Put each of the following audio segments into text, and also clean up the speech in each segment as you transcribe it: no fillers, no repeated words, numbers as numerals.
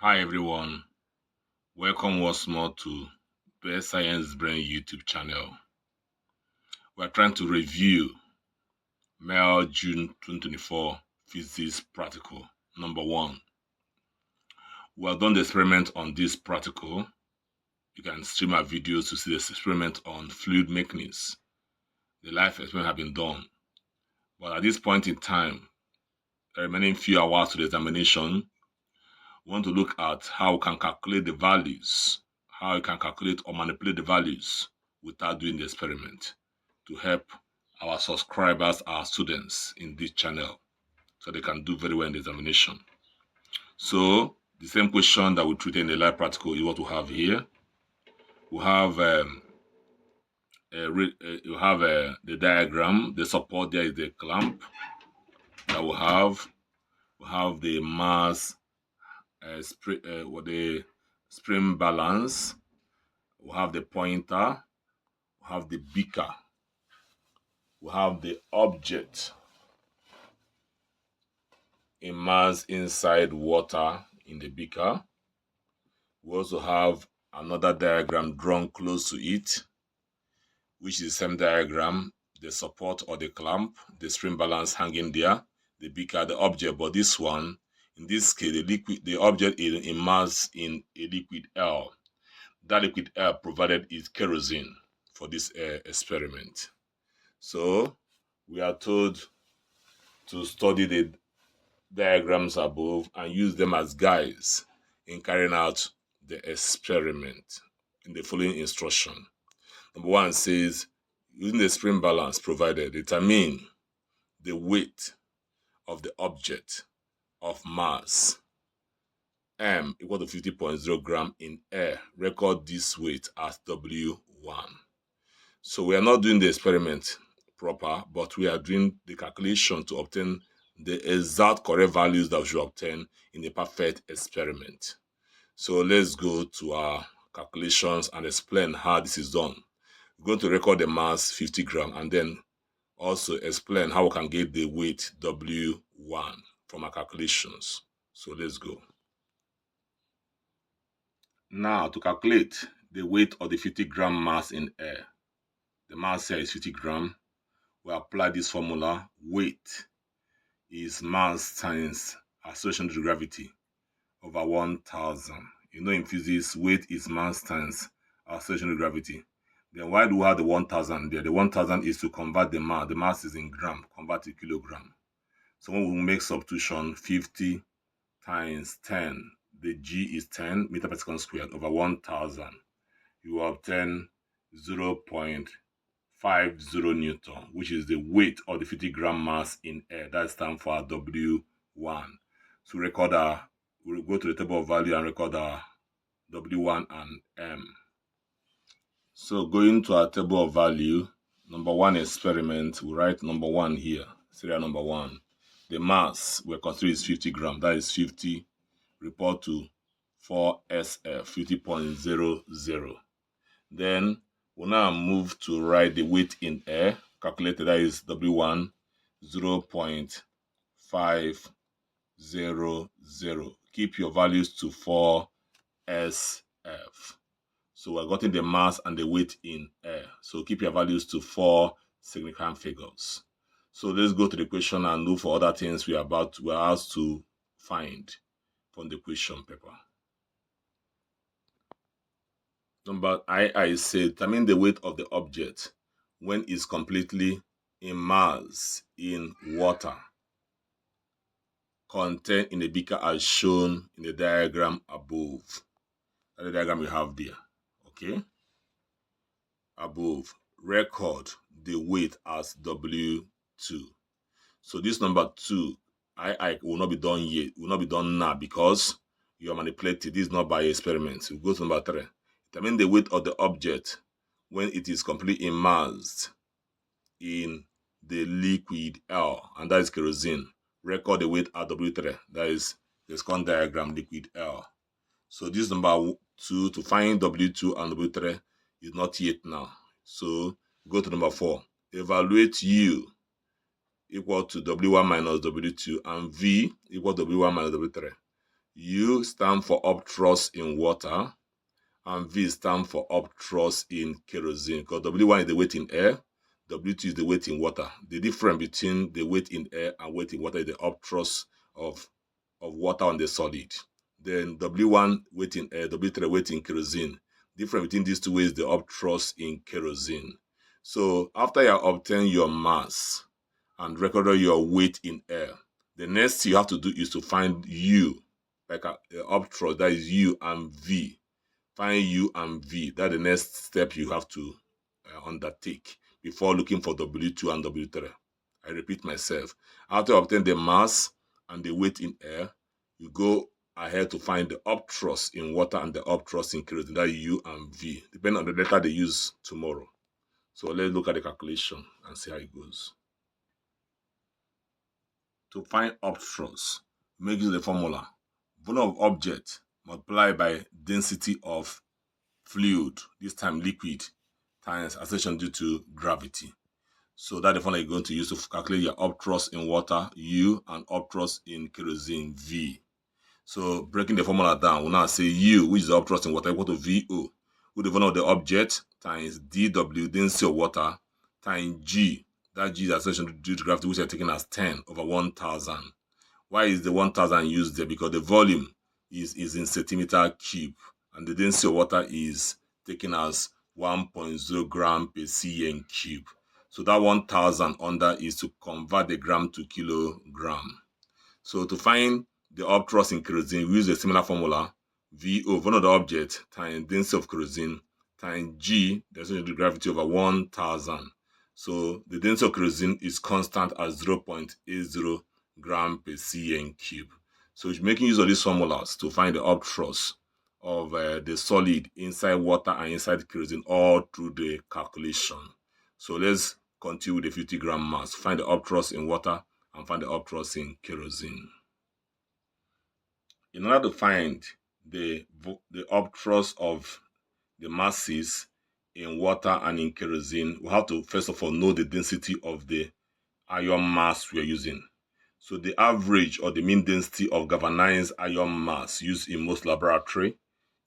Hi everyone, welcome once more to Best Science Brain YouTube channel. We are trying to review May June 2024 Physics Practical number 1. We have done the experiment on this practical. You can stream our videos to see this experiment on fluid mechanics. The live experiment has been done. But at this point in time, the remaining few hours to the examination, we want to look at how we can calculate the values, how we can calculate or manipulate the values without doing the experiment to help our subscribers, our students in this channel, so they can do very well in the examination. So the same question that we treated in the live practical is what we have here. We have the diagram. The support there is the clamp that we have. We have the mass, the spring balance. We have the pointer. We have the beaker. We have the object immersed inside water in the beaker. We also have another diagram drawn close to it, which is the same diagram, the support or the clamp, the spring balance hanging there, the beaker, the object. But this one, in this case, the object is immersed in a liquid air. That liquid air provided is kerosene for this experiment. So we are told to study the diagrams above and use them as guides in carrying out the experiment in the following instruction. Number 1 says, using the spring balance provided, determine the weight of the object of mass m equal to 50.0 gram in air. Record this weight as W1. So we are not doing the experiment proper, but we are doing the calculation to obtain the exact correct values that we should obtain in a perfect experiment. So let's go to our calculations and explain how this is done. We're going to record the mass 50 gram and then also explain how we can get the weight W1 from our calculations. So let's go. Now to calculate the weight of the 50 gram mass in air. The mass here is 50 gram. We apply this formula. Weight is mass times acceleration to gravity over 1,000. You know, in physics, weight is mass times acceleration to gravity. Then why do we have the 1,000 there? The 1,000 is to convert the mass. The mass is in gram, convert to kilogram. So when we make substitution, 50 times 10, the G is 10 meter per second squared over 1,000. You will obtain 0.50 Newton, which is the weight of the 50 gram mass in air. That stands for W1. So we'll go to the table of value and record our W1 and M. So going to our table of value, number 1 experiment, we write number 1 here, serial number 1. The mass we're considering is 50 gram. That is 50, report to 4SF, 50.00. Then we'll now move to write the weight in air, calculated, that is W1, 0.500. Keep your values to 4SF. So we're getting the mass and the weight in air. So keep your values to 4 significant figures. So let's go to the question and look for other things we're asked to find from the question paper. Number I said, determine the weight of the object when it's completely immersed in water contained in a beaker as shown in the diagram above. That's the diagram we have there. Okay? Above, record the weight as W2. So this number 2, I will not be done yet. Will not be done now because you are manipulated. This is not by experiment. We go to number 3. Determine the weight of the object when it is completely immersed in the liquid air, and that is kerosene. Record the weight at W3. That is the second diagram, liquid air. So this number 2, to find W2 and W3 is not yet now. So go to number 4. Evaluate U equal to W1 minus W2 and V equal to W1 minus W3. U stand for upthrust in water, and V stand for upthrust in kerosene, because W1 is the weight in air, W2 is the weight in water. The difference between the weight in air and weight in water is the upthrust of water on the solid. Then W1 weight in air, W3 weight in kerosene. Difference between these two ways, the upthrust in kerosene. So after you obtain your mass and recorded your weight in air, the next thing you have to do is to find U, like a upthrust, that is U and V. Find U and V. That's the next step you have to undertake before looking for W2 and W3. I repeat myself. After you obtain the mass and the weight in air, you go ahead to find the upthrust in water and the upthrust in kerosene. That's U and V, depending on the data they use tomorrow. So let's look at the calculation and see how it goes. To find upthrust, make use of the formula. Volume of object multiplied by density of fluid, this time liquid, times acceleration due to gravity. So that's the formula you're going to use to calculate your upthrust in water, U, and upthrust in kerosene, V. So breaking the formula down, we'll now say U, which is the upthrust in water, equal to VO, with the volume of the object, times dW, density of water, times G. That G is acceleration due to gravity, which are taken as 10 over 1,000. Why is the 1,000 used there? Because the volume is in centimeter cube, and the density of water is taken as 1.0 gram per cm cube. So that 1,000 under is to convert the gram to kilogram. So to find the upthrust in kerosene, we use a similar formula: VO, volume of the object, times density of kerosene, times G, the acceleration of gravity, over 1,000. So the density of kerosene is constant at 0.80 gram per cm cube. So it's making use of these formulas to find the upthrust of the solid inside water and inside kerosene all through the calculation. So let's continue with the 50 gram mass. Find the upthrust in water and find the upthrust in kerosene. In order to find the upthrust of the masses in water and in kerosene, we have to first of all know the density of the ion mass we are using. So the average or the mean density of galvanized ion mass used in most laboratory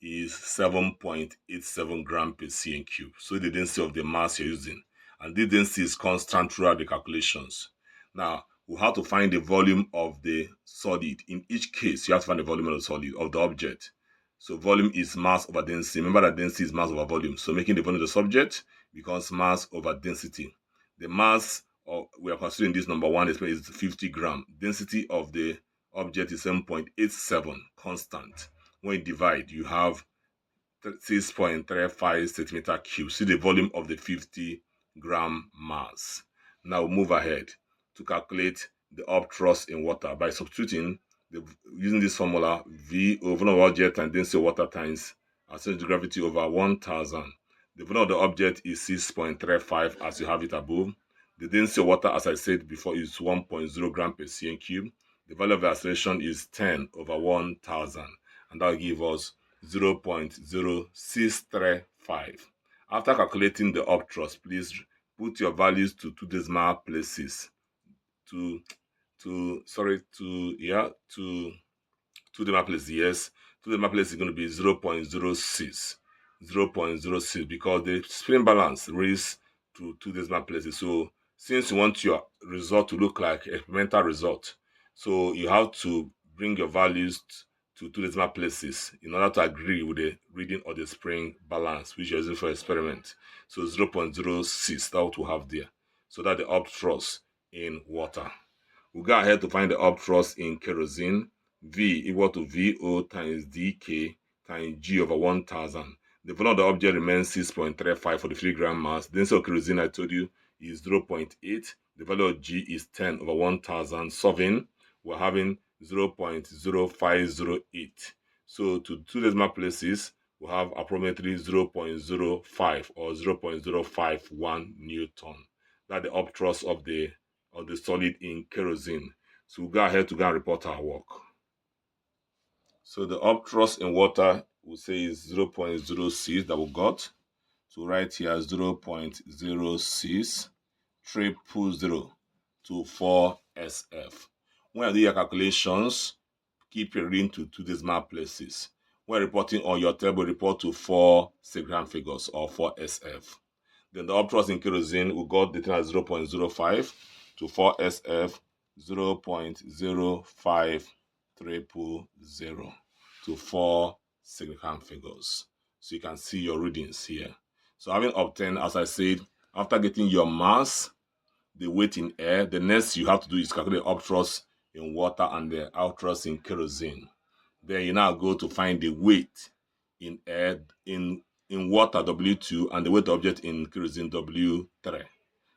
is 7.87 gram per cm cube. So the density of the mass you're using. And this density is constant throughout the calculations. Now, we have to find the volume of the solid. In each case, you have to find the volume of the solid, of the object. So volume is mass over density. Remember that density is mass over volume. So making the volume of the subject becomes mass over density. The mass we are considering this number one is 50 gram. Density of the object is 7.87 constant. When you divide, you have 6.35 centimeter cube. See the volume of the 50 gram mass. Now move ahead to calculate the upthrust in water by substituting using this formula: V over volume of object and density of water times acceleration gravity over 1,000. The volume of the object is 6.35 as you have it above. The density of water, as I said before, is 1.0 gram per cm cube. The value of the acceleration is 10 over 1,000, and that will give us 0.0635. After calculating the upthrust, please put your values to two decimal places. Two decimal places, yes. Two decimal places is going to be 0.06. 0.06, because the spring balance raised to two decimal places. So since you want your result to look like experimental result, so you have to bring your values to two decimal places in order to agree with the reading of the spring balance which you're using for experiment. So 0.06, that's what we have there. So that's the upthrust in water. We'll go ahead to find the upthrust in kerosene. V equal to VO times dK times G over 1,000. The volume of the object remains 6.35 for the 3 gram mass. The density of kerosene, I told you, is 0.8. The value of G is 10 over 1,000. Solving, we're having 0.0508. So to two decimal places, we have approximately 0.05 or 0.051 Newton. That's the upthrust of the solid in kerosene. So we'll go ahead to go and report our work. So the upthrust in water, we'll say, is 0.06 that we got. So right here 0.06 triple 0 to 4 SF. When I do your calculations, keep your reading to 2 decimal places. When reporting on your table, report to 4 second figures or 4 SF. Then the upthrust in kerosene, we got the thing at 0.05 to 4 SF, 0.05300 to 4 significant figures. So you can see your readings here. So having obtained, as I said, after getting your mass, the weight in air, the next you have to do is calculate the upthrust in water and the outthrust in kerosene. Then you now go to find the weight in air, in water, W2, and the weight object in kerosene, W3.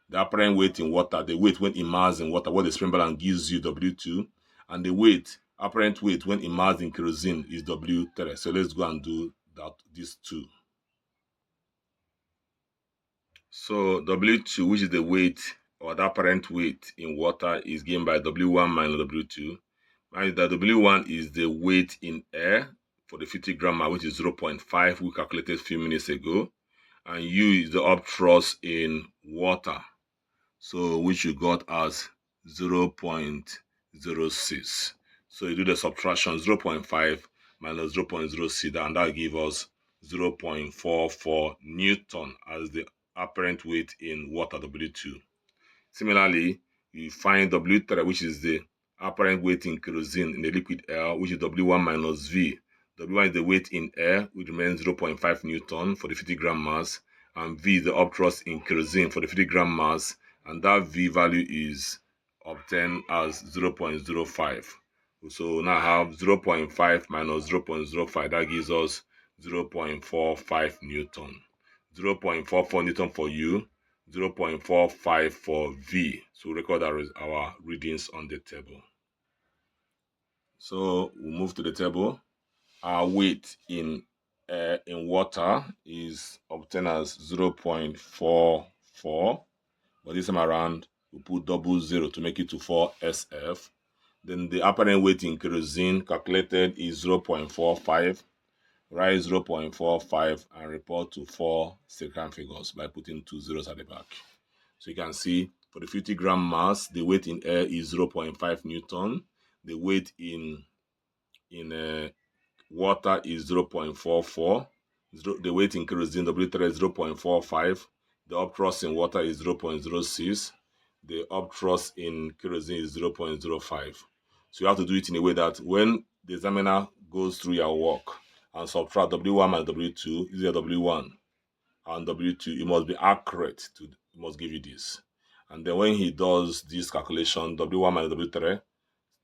The apparent weight in water, the weight when immersed in water, what the spring balance gives you, W2, and the weight, apparent weight when immersed in kerosene is W3. So let's go and do that, these two. So W2, which is the weight or the apparent weight in water, is given by W1 minus W2. And the W1 is the weight in air for the 50 gram, which is 0.5, we calculated a few minutes ago. And U is the upthrust in water, so which you got as 0.06. So you do the subtraction, 0.5 minus 0.06, and that gives us 0.44 Newton as the apparent weight in water, W2. Similarly, you find W3, which is the apparent weight in kerosene in the liquid air, which is W1 minus V. W1 is the weight in air, which remains 0.5 Newton for the 50 gram mass, and V is the upthrust in kerosene for the 50 gram mass, and that V value is obtained as 0.05. So now I have 0.5 minus 0.05, that gives us 0.45 Newton. 0.44 Newton for U, 0.45 for V. So record our readings on the table. So we'll move to the table. Our weight in water is obtained as 0.44, but this time around we put 00 to make it to 4 SF. Then the apparent weight in kerosene calculated is 0.45. Write 0.45 and report to 4 second figures by putting 2 zeros at the back. So you can see for the 50 gram mass, the weight in air is 0.5 Newton. The weight in water is 0.44. The weight in kerosene, W3, is 0.45. The upthrust in water is 0.06. The upthrust in kerosene is 0.05. So you have to do it in a way that when the examiner goes through your work and subtract W1 minus W2, is your W1 and W2, it must be accurate. It must give you this. And then when he does this calculation, W1 minus W3,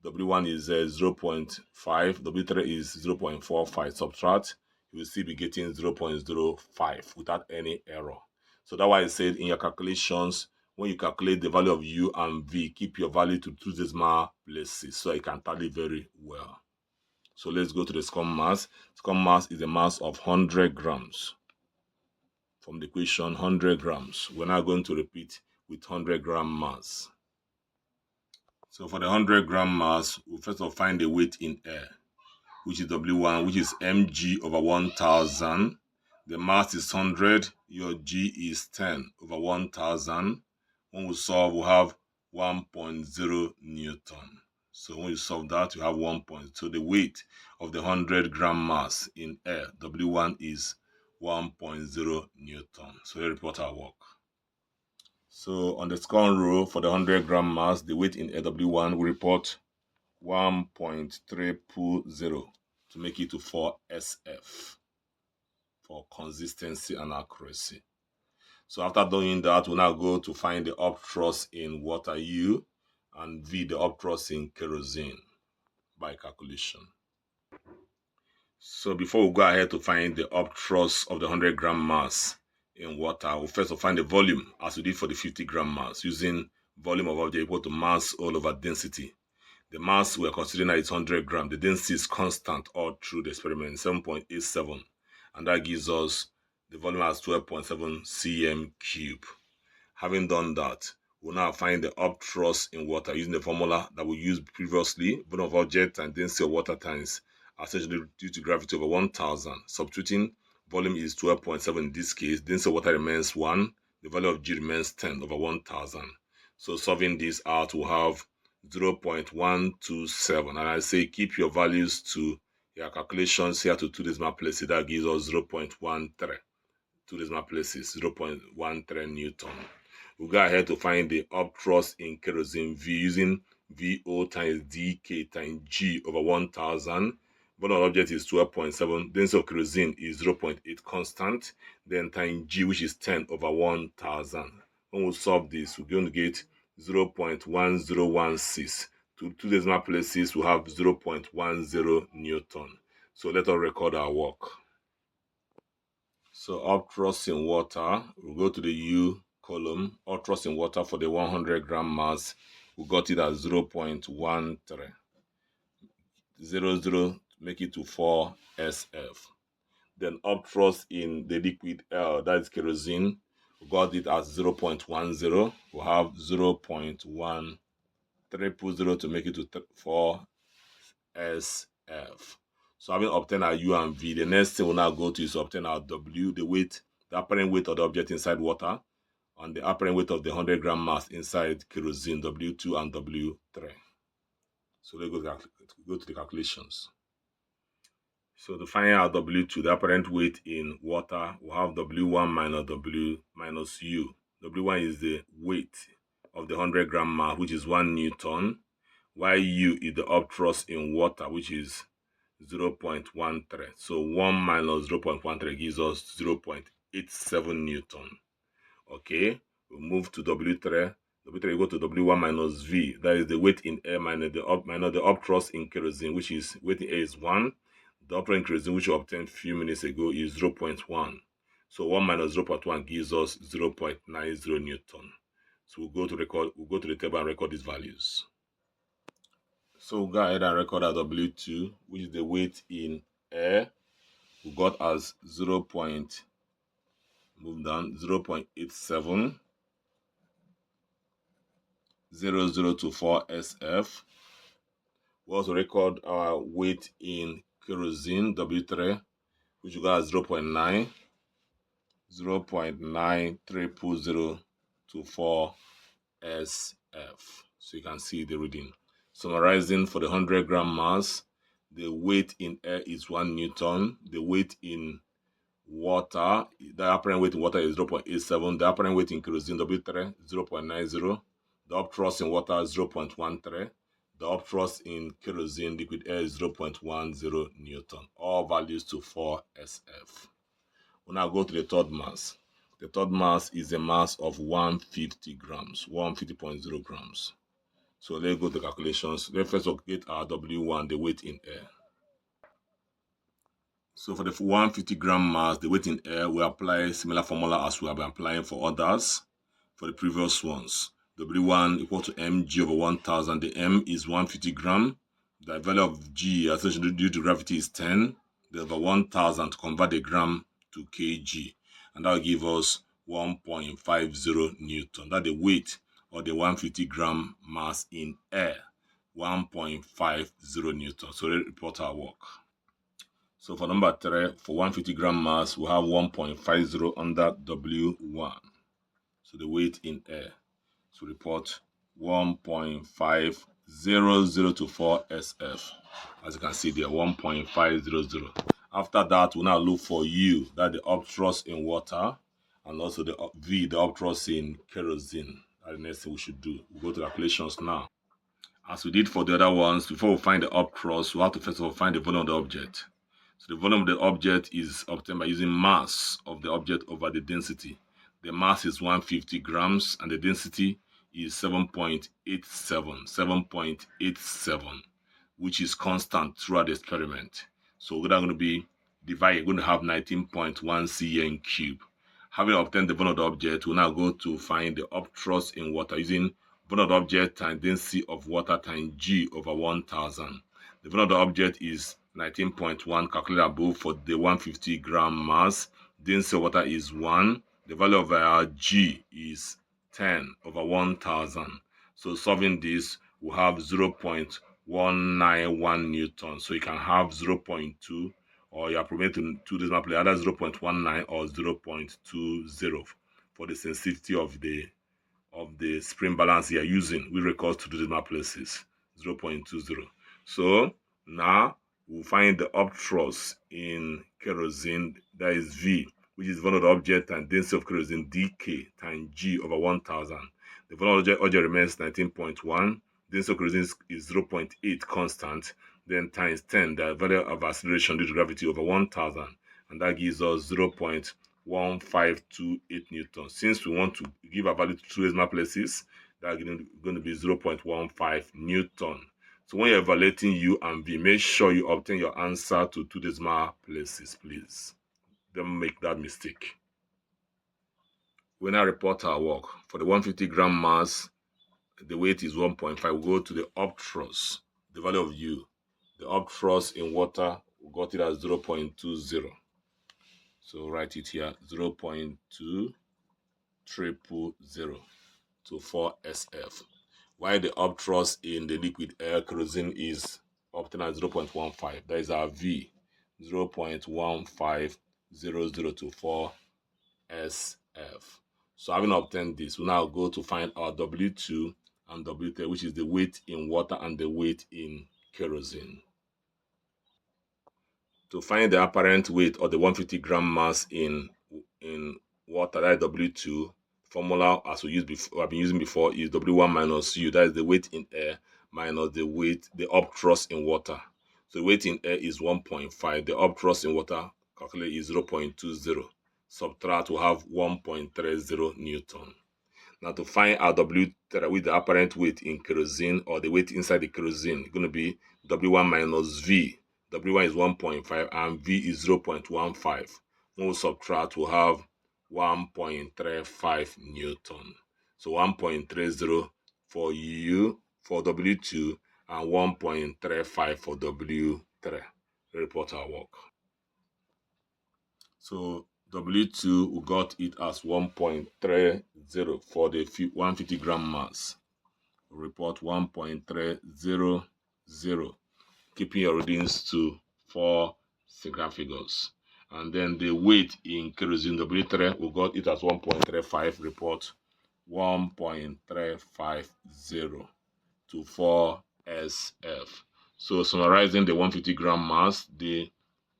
W1 is 0.5, W3 is 0.45. Subtract, you will still be getting 0.05 without any error. So that's why I said in your calculations, when you calculate the value of U and V, keep your value to 2 decimal places so it can tally very well. So let's go to the scum mass. Scum mass is a mass of 100 grams. From the equation, 100 grams. We're now going to repeat with 100 gram mass. So for the 100 gram mass, we'll first of all find the weight in air, which is W1, which is mg over 1000. The mass is 100, your g is 10 over 1000. When we solve, we'll have 1.0 Newton. So when you solve that, you have 1. So the weight of the 100 gram mass in air, W1, is 1.0 Newton. So let's report our work. So on the second row, for the 100 gram mass, the weight in AW1, we report 1.300 to make it to 4 SF for consistency and accuracy. So after doing that, we'll now go to find the upthrust in water U and V, the upthrust in kerosene by calculation. So before we go ahead to find the upthrust of the 100 gram mass in water, we'll first find the volume as we did for the 50 gram mass, using volume of object equal to mass all over density. The mass we're considering is 100 grams. The density is constant all through the experiment, 7.87. And that gives us the volume as 12.7 cm cube. Having done that, we'll now find the upthrust in water using the formula that we used previously, volume of object and density of water times essentially due to gravity over 1000. Substituting, volume is 12.7 in this case, density of water remains 1, the value of G remains 10 over 1000. So solving this out, we'll have 0.127. And I say keep your values to your calculations here to 2 decimal places. That gives us 0.13. 2 decimal places, 0.13 Newton. We'll go ahead to find the upthrust in kerosene V using VO times dk times G over 1000. Volume of object is 12.7. Density of kerosene is 0.8 constant. Then times G, which is 10 over 1000. When we solve this, we're going to get 0.1016. To 2 decimal places, we have 0.10 Newton. So let us record our work. So upthrust in water, we'll go to the U column. Upthrust in water for the 100 gram mass, we got it at 0.13. 00, make it to 4 SF. Then upthrust in the liquid L, that is kerosene, we got it as 0.10. We have 0.1 0.0 to make it to 4 SF. So having obtained our U and V, the next thing we'll now go to is to obtain our W, the weight, the apparent weight of the object inside water, and the apparent weight of the 100 gram mass inside kerosene, W2 and W3. So let's go to the calculations. So to find out W2, the apparent weight in water, we'll have W1 minus W minus U. W1 is the weight of the 100 gram mass, which is 1 Newton, while U is the upthrust in water, which is 0.13. So 1 minus 0.13 gives us 0.87 Newton. Okay, we move to W3. W3 go to W1 minus V. That is the weight in air minus the upthrust in kerosene, which is weight in air is 1. The upthrust in kerosene, which we obtained a few minutes ago, is 0.1. So 1 minus 0.1 gives us 0.90 Newton. So we'll go to the table and record these values. So we'll go ahead and record our W2, which is the weight in air. We got as 0.87 0024 SF. We also record our weight in kerosene, W3, which we got as 0.9 0.90024 SF. So you can see the reading. Summarizing for the 100 gram mass, the weight in air is 1 Newton. The weight in water, the apparent weight in water is 0.87. The apparent weight in kerosene, W3, 0.90. The upthrust in water is 0.13. The upthrust in kerosene liquid air is 0.10 Newton. All values to 4 SF. We'll now go to the third mass. The third mass is a mass of 150 grams, 150.0 grams. So let's go to the calculations. Let's first get our W1, the weight in air. So for the 150 gram mass, the weight in air, we apply similar formula as we have been applying for others, for the previous ones. W1 equal to mg over 1000. The m is 150 gram. The value of g, associated due to gravity, is 10. The over 1000 to convert the gram to kg. And that will give us 1.50 Newton. That's the weight of the 150 gram mass in air. 1.50 Newton. So let's report our work. So for number 3, for 150 gram mass, we have 1.50 under W1. So the weight in air. So report 1.50024 SF. As you can see there, 1.500. After that, we'll now look for U, that's the upthrust in water, and also the V, the upthrust in kerosene. That's the next thing we should do. We'll go to calculations now. As we did for the other ones, before we find the upthrust, we have to first of all find the volume of the object. So the volume of the object is obtained by using mass of the object over the density. The mass is 150 grams and the density is 7.87, which is constant throughout the experiment. So we're going to be divided, going to have 19.1 cm cube. Having obtained the volume of the object, we'll now go to find the upthrust in water using volume of the object times density of water times G over 1000. The volume of the object is 19.1 calculated above for the 150 gram mass. Density of water is 1. The value of our G is 10 over 1000. So solving this, we'll have 0.191 Newton. So you can have 0.2, or you are promoting 2 decimal place, either 0.19 or 0.20 for the sensitivity of the of the spring balance you are using, we record to decimal places, 0.20. So now we'll find the upthrust in kerosene, that is V, which is volume of the object and density of kerosene, dk, times G over 1000. The volume of the object remains 19.1. Density of kerosene is 0.8 constant, then times 10, the value of acceleration due to gravity over 1000, and that gives us 0.1528 newtons. Since we want to give a value to two decimal places, that's going to be 0.15 newton. So when you're evaluating U and V, make sure you obtain your answer to two decimal places, please. Don't make that mistake. When I report our work, for the 150 gram mass, the weight is 1.5. We'll go to the upthrust, the value of U. The upthrust in water, we got it as 0.20. So write it here, 0.2000 to 4 SF. While the upthrust in the liquid air kerosene is obtained at 0.15. That is our V, 0.1500 to 4 SF. So having obtained this, we now go to find our W2 and W3, which is the weight in water and the weight in kerosene. To find the apparent weight of the 150 gram mass in water, that is W2, formula as we have been using before is W1 minus U, that is the weight in air minus the upthrust in water. So the weight in air is 1.5, the upthrust in water calculated is 0.20. Subtract, we have 1.30 newton. Now to find our W with the apparent weight in kerosene, or the weight inside the kerosene, it's going to be W1 minus V. W1 is 1.5 and V is 0.15. When we subtract, we'll have 1.35 newton. So 1.30 for U for W2 and 1.35 for W3. Report our work. So W2, we got it as 1.30 for the 150 gram mass. Report 1.300, keeping your readings to 4 second figures. And then the weight in kerosene, W3, we got it as 1.35. Report 1.350 to 4 SF. So summarizing the 150 gram mass, the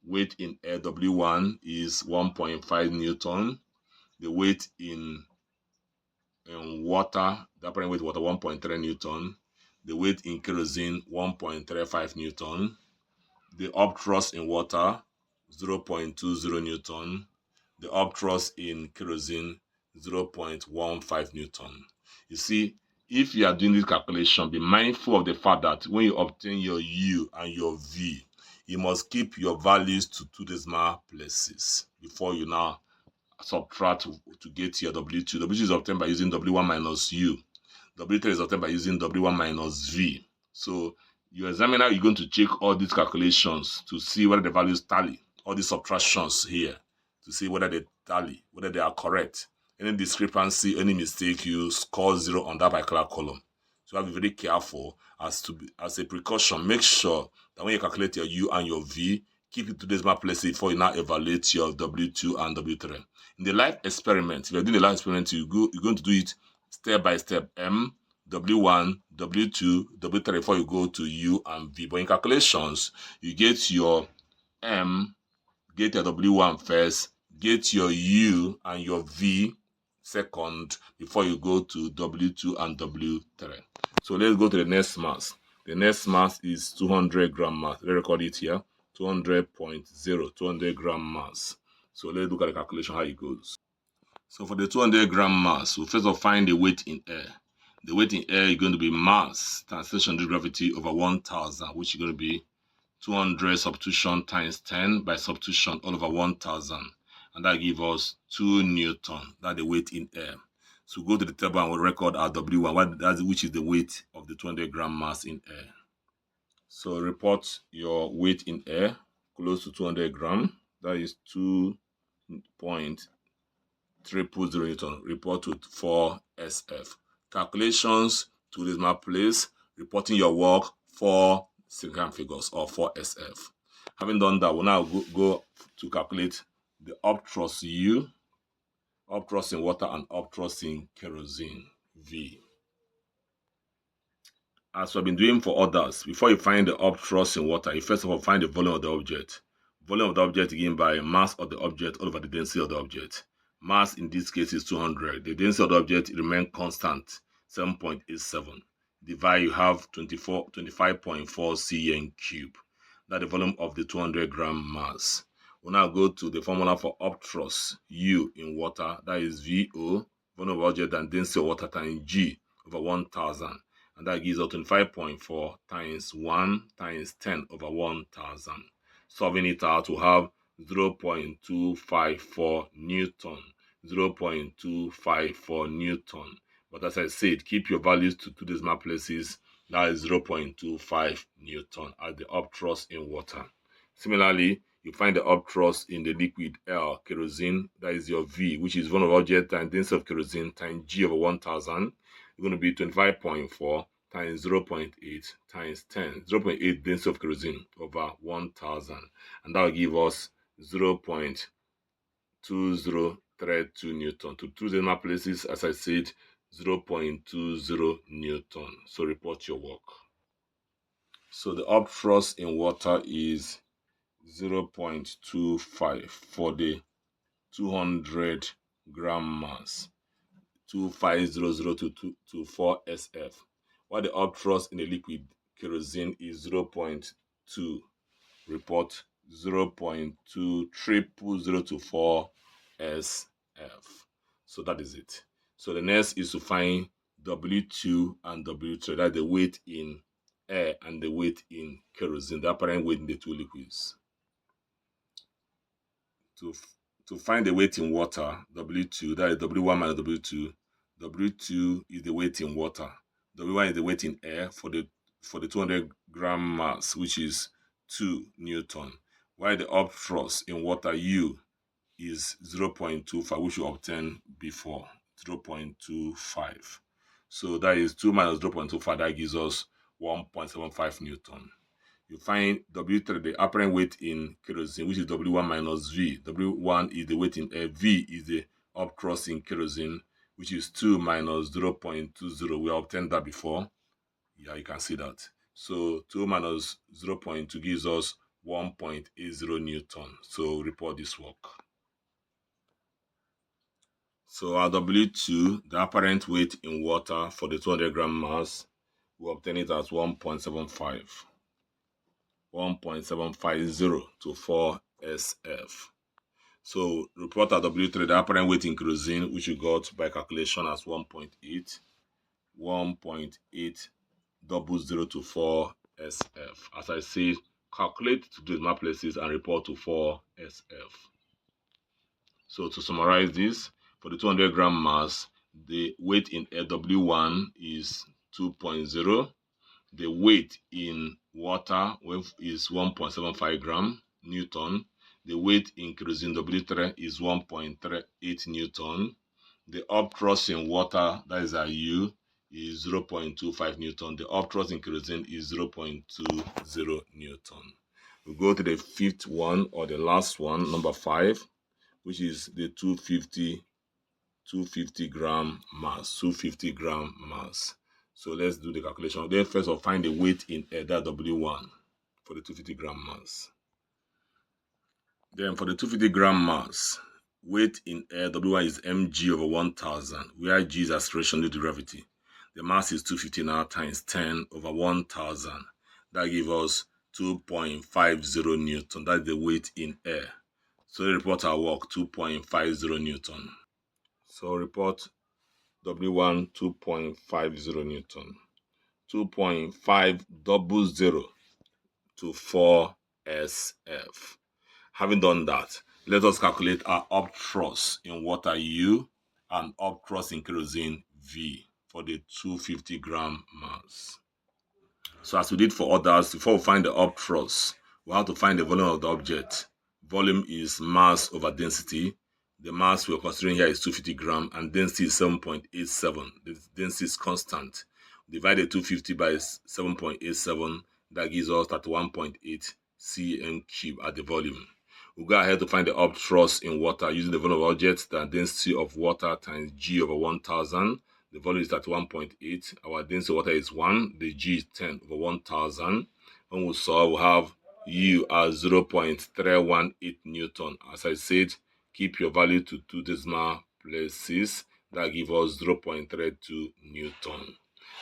weight in air W1 is 1.5 newton. The weight in water, the apparent weight of water, 1.3 newton. The weight in kerosene, 1.35 newton. The upthrust in water, 0.20 newton. The upthrust in kerosene, 0.15 newton. You see, if you are doing this calculation, be mindful of the fact that when you obtain your U and your V, you must keep your values to two decimal places before you now subtract to get your W2. W2 is obtained by using W1 minus U. W3 is obtained by using W1 minus V. So your examiner is going to check all these calculations to see whether the values tally, all these subtractions here, to see whether they tally, whether they are correct. Any discrepancy, any mistake, you score 0 on that particular column. So you have to be very careful as a precaution. Make sure that when you calculate your U and your V, keep it to decimal places before you now evaluate your W2 and W3. In the life experiment, if you're doing the life experiment, you're going to do it step by step. M, W1, W2, W3 before you go to U and V. But in calculations, you get your M, get your W1 first, get your U and your V second before you go to W2 and W3. So let's go to the next mass. The next mass is 200 gram mass. Let's record it here. 200 gram mass. So let's look at the calculation, how it goes. So for the 200 gram mass, we'll first of all find the weight in air. The weight in air is going to be mass times acceleration due to gravity over 1000, which is going to be 200 substitution times 10 by substitution all over 1000. And that gives us 2 newton. That's the weight in air. So go to the table and we'll record our W1, which is the weight of the 200 gram mass in air. So report your weight in air, close to 200 gram. That is 2.300 newton. Report to 4 SF. Calculations to decimal place, reporting your work 4 second figures or 4 SF. Having done that, we'll now go to calculate the upthrust U, upthrust in water, and upthrust in kerosene V. As we've been doing for others, before you find the upthrust in water, you first of all find the volume of the object. Volume of the object given by mass of the object over the density of the object. Mass in this case is 200. The density of the object remains constant, 7.87. Divide, you have 25.4 cm cube. That's the volume of the 200 gram mass. We'll now go to the formula for upthrust, U in water, that is VO, volume of object and density of water times G over 1000. And that gives us 25.4 times 1 times 10 over 1000. Solving it out, we have 0.254 Newton. 0.254 Newton. But as I said, keep your values to two decimal places. That is 0.25 Newton as the upthrust in water. Similarly, you find the upthrust in the liquid L, kerosene, that is your V, which is volume of object times density of kerosene times G over 1000. It's going to be 25.4 times 0.8 times 10. 0.8 density of kerosene over 1000. And that will give us 0.2032 Newton. To two decimal places, as I said, 0.20 Newton. So report your work. So the upthrust in water is 0.25 for the 200 gram mass. 250024 SF. While the upthrust in the liquid kerosene is 0.2. Report 0.20024 SF. So that is it. So the next is to find W2 and W3. That's the weight in air and the weight in kerosene, the apparent weight in the two liquids. To find the weight in water, W2, that is W1 minus W2. W2 is the weight in water. W1 is the weight in air for the 200 gram mass, which is 2 Newton. While the upthrust in water, U, is 0.25, which we obtained before, 0.25. So that is 2 minus 0.25, that gives us 1.75 Newton. You find W3, the apparent weight in kerosene, which is W1 minus V. W1 is the weight in air. V is the upthrust in kerosene, which is 2 minus 0.20. We obtained that before. Yeah, you can see that. So 2 minus 0.2 gives us 1.80 Newton. So report this work. So our W2, the apparent weight in water for the 200 gram mass, we obtain it as 1.75. 1.750 to 4 SF. So report our W3, the apparent weight in kerosene, which we got by calculation as 1.8. 1.800 to 4 SF. As I said, calculate to decimal places and report to 4 SF. So to summarize this, for the 200 gram mass, the weight in air W1 is 2.0. The weight in water is 1.75 gram Newton. The weight in kerosene W3 is 1.38 Newton. The upthrust in water, that is our U, is 0.25 Newton. The upthrust in kerosene is 0.20 Newton. We go to the fifth one, or the last one, number 5, which is the 250 gram mass. 250 gram mass. So let's do the calculation. Then first I'll find the weight in air, that W1, for the 250 gram mass. Then for the 250 gram mass, weight in air, W1 is mg over 1000, where g is acceleration due to gravity. The mass is 250 now times 10 over 1000. That gives us 2.50 Newton. That's the weight in air. So report our work, 2.50 Newton. So report W1, 2.50 Newton. 2.500 to 4 SF. Having done that, let us calculate our upthrust in water U and upthrust in kerosene V for the 250 gram mass. So as we did for others, before we find the upthrust, we have to find the volume of the object. Volume is mass over density. The mass we're considering here is 250 gram and density is 7.87. The density is constant. Divide the 250 by 7.87, that gives us 31.8 cm cube at the volume. We'll go ahead to find the upthrust in water using the volume of objects, the density of water times G over 1000. The volume is 31.8. Our density of water is 1. The G is 10 over 1,000. When we solve, we have U as 0.318 Newton. As I said, keep your value to 2 decimal places. That gives us 0.32 Newton.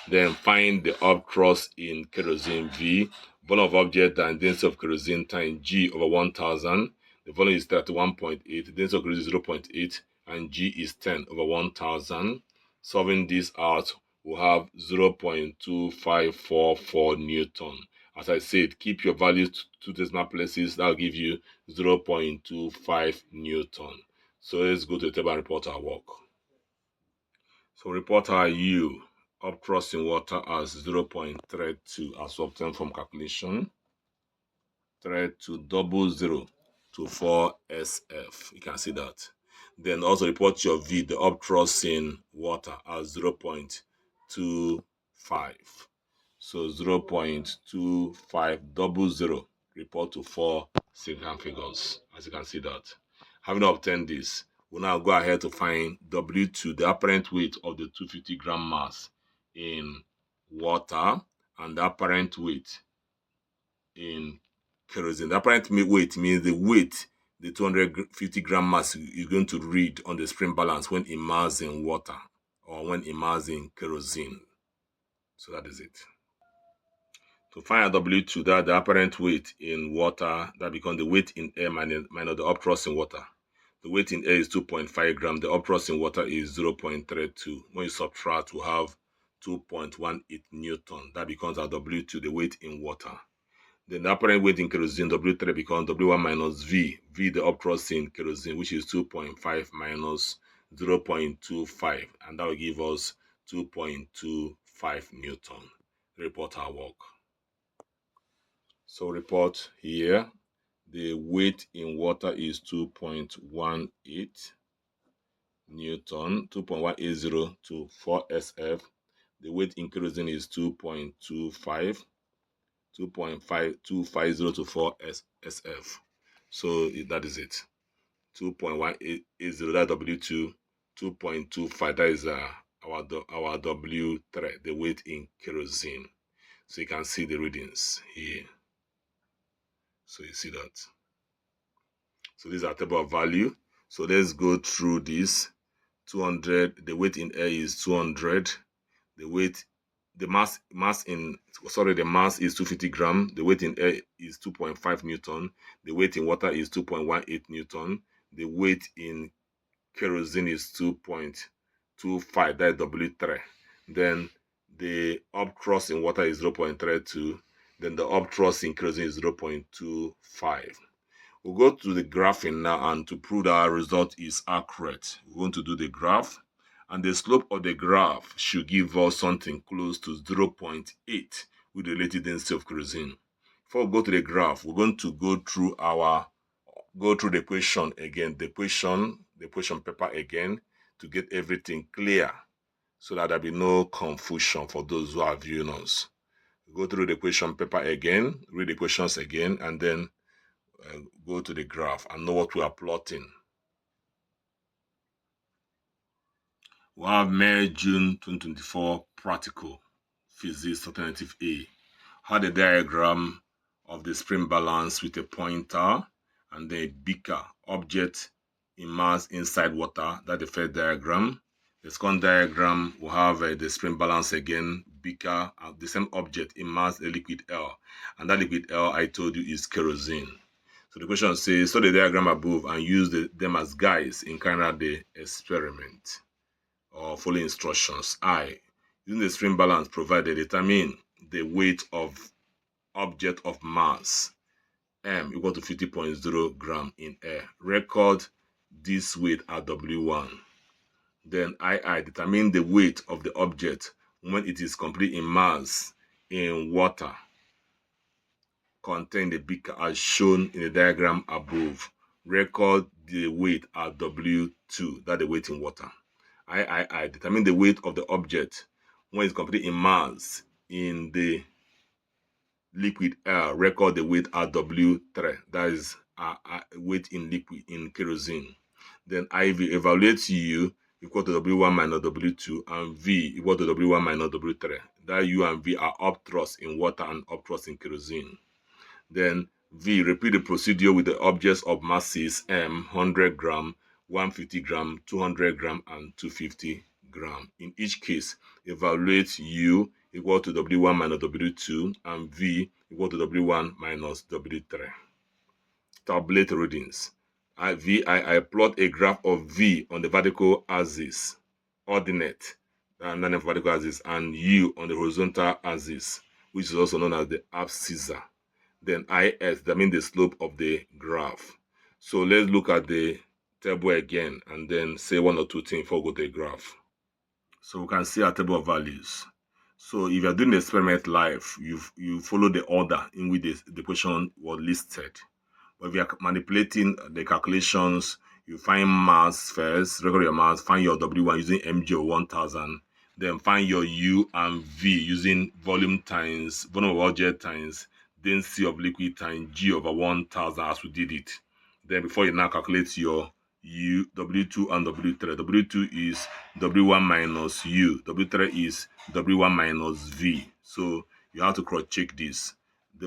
Then find the upthrust in kerosene V, volume of object and density of kerosene times G over 1,000. The volume is 31.8, the density of kerosene is 0.8, and G is 10 over 1,000. Solving this out, we'll have 0.2544 Newton. As I said, keep your values to 2 decimal places. That'll give you 0.25 Newton. So let's go to the table and report our work. So report our U upthrust in water as 0.32 as obtained from calculation. 3200 to 4 SF. You can see that. Then also report your V, the upthrust in water, as 0.25. So 0.2500 report to 4 significant figures, as you can see that. Having obtained this, we'll now go ahead to find W2, the apparent weight of the 250 gram mass in water, and the apparent weight in kerosene. The apparent weight means the weight the 250 gram mass is going to read on the spring balance when immersed in water or when immersed in kerosene. So that is it. To find a W2, that the apparent weight in water, that becomes the weight in air minus the upthrust in water. The weight in air is 2.5 grams. The upthrust in water is 0.32. When you subtract, we have 2.18 Newton. That becomes our W2, the weight in water. Then the apparent weight in kerosene, W3, becomes W1 minus V. V, the upthrust in kerosene, which is 2.5 minus 0.25. And that will give us 2.25 Newton. Report our work. So report here. The weight in water is 2.18 Newton, 2.180 to 4 SF. The weight in kerosene is 2.25. 2.5250 to 4 SF. So that is it. 2.180, that W2, 2.25, that is our W3, the weight in kerosene. So you can see the readings here. So you see that. So these are table of value. So let's go through this. 200, the weight in air is 200. The mass is 250 grams. The weight in air is 2.5 Newton. The weight in water is 2.18 Newton. The weight in kerosene is 2.25, that is W3. Then the upthrust in water is 0.32. Then the upthrust in kerosene is 0.25. We'll go to the graphing now, and to prove that our result is accurate, we're going to do the graph. And the slope of the graph should give us something close to 0.8 with the relative density of kerosene. Before we go to the graph, we're going to go through the equation again, the equation paper again, to get everything clear so that there'll be no confusion for those who are viewing us. Go through the equation paper again, read the equations again, and then go to the graph and know what we are plotting. We have May, June 2024 practical physics alternative A. Had a diagram of the spring balance with a pointer and a beaker object immersed inside water. That's the first diagram. The second diagram will have the spring balance again, beaker, the same object immersed in liquid air. And that liquid air I told you is kerosene. So the question says, so the diagram above and use them as guides in carrying out the experiment or following instructions. Using the spring balance provided, determine the weight of object of mass M equal to 50.0 gram in air. Record this weight at W1. Then determine the weight of the object when it is completely immersed in water contain the beaker as shown in the diagram above. Record the weight at W2, that's the weight in water. Determine the weight of the object when it's completely immersed in the liquid air. Record the weight at W3, that is weight in liquid in kerosene. Then IV, evaluate U equal to W1 minus W2, and V equal to W1 minus W3. That U and V are upthrust in water and upthrust in kerosene. Then V, repeat the procedure with the objects of masses M, 100 gram, 150 gram, 200 gram, and 250 gram. In each case, evaluate U equal to W1 minus W2 and V equal to W1 minus W3. Tabulate readings. I plot a graph of V on the vertical axis, ordinate, and non-vertical axis, and U on the horizontal axis, which is also known as the abscissa. Then IS, that means the slope of the graph. So let's look at the table again and then say one or two things before we go to the graph. So we can see our table of values. So if you're doing the experiment live, you follow the order in which the question was listed. But if you're manipulating the calculations, you find mass first, record your mass, find your W1 using mg of 1000, then find your U and V using volume of object times density of liquid times G over 1000 as we did it. Then before you now calculate your U, W2 and W3. W2 is W1 minus U. W3 is W1 minus V. So you have to cross-check this.